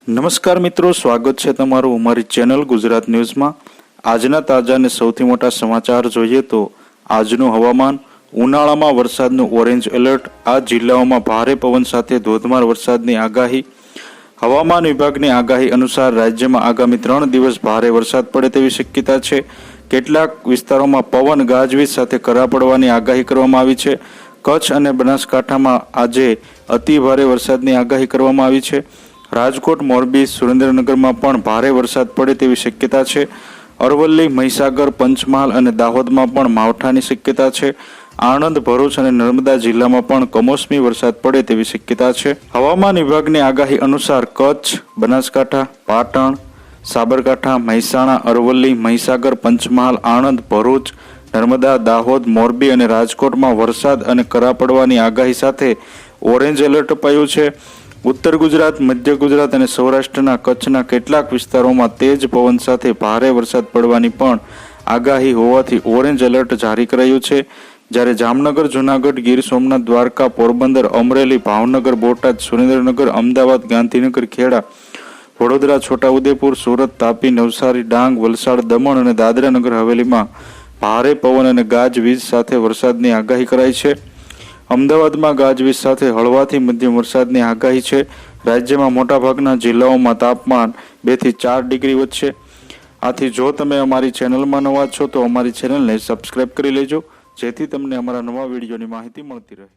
નમસ્કાર મિત્રો, સ્વાગત છે તમારું અમારી ચેનલ ગુજરાત ન્યૂઝમાં। આજના તાજા અને સૌથી મોટા સમાચાર જોઈએ તો આજનું હવામાન। ઉનાળામાં વરસાદનું ઓરેન્જ એલર્ટ, આ જિલ્લાઓમાં ભારે પવન સાથે ધોધમાર વરસાદની આગાહી। હવામાન વિભાગની આગાહી અનુસાર રાજ્યમાં આગામી 3 દિવસ ભારે વરસાદ પડે તેવી શક્યતા છે। કેટલાક વિસ્તારોમાં પવન ગાજવીજ સાથે કરા પડવાની આગાહી કરવામાં આવી છે। કચ્છ અને બનાસકાંઠામાં આજે અતિ ભારે વરસાદની આગાહી કરવામાં આવી છે। રાજકોટ, મોરબી, સુરેન્દ્રનગરમાં પણ ભારે વરસાદ પડે તેવી શક્યતા છે। અરવલ્લી, મહીસાગર, પંચમહાલ અને દાહોદમાં પણ માવઠાની શક્યતા છે। આણંદ, ભરૂચ અને નર્મદા જિલ્લામાં પણ કમોસમી વરસાદ પડે તેવી શક્યતા છે। હવામાન વિભાગની આગાહી અનુસાર કચ્છ, બનાસકાંઠા, પાટણ, સાબરકાંઠા, મહેસાણા, અરવલ્લી, મહીસાગર, પંચમહાલ, આણંદ, ભરૂચ, નર્મદા, દાહોદ, મોરબી અને રાજકોટમાં વરસાદ અને કરા પડવાની આગાહી સાથે ઓરેન્જ એલર્ટ અપાયું છે। ઉત્તર ગુજરાત, મધ્ય ગુજરાત અને સૌરાષ્ટ્રના કચ્છના કેટલાક વિસ્તારોમાં તેજ પવન સાથે ભારે વરસાદ પડવાની પણ આગાહી હોવાથી ઓરેન્જ એલર્ટ જારી કરાયું છે। જ્યારે જામનગર, જૂનાગઢ, ગીર સોમનાથ, દ્વારકા, પોરબંદર, અમરેલી, ભાવનગર, બોટાદ, સુરેન્દ્રનગર, અમદાવાદ, ગાંધીનગર, ખેડા, વડોદરા, છોટાઉદેપુર, સુરત, તાપી, નવસારી, ડાંગ, વલસાડ, દમણ અને દાદરા નગર હવેલીમાં ભારે પવન અને ગાજવીજ સાથે વરસાદની આગાહી કરાઈ છે। અમદાવાદમાં ગાજવીજ સાથે હળવાથી મધ્યમ વરસાદની આગાહી છે। રાજ્યમાં મોટાભાગના જિલ્લાઓમાં તાપમાન 2 થી 4 ડિગ્રી વધશે। આથી જો તમે અમારી ચેનલમાં નવા છો તો અમારી ચેનલને સબસ્ક્રાઇબ કરી લેજો, જેથી તમને અમારા નવા વિડીયોની માહિતી મળતી રહે।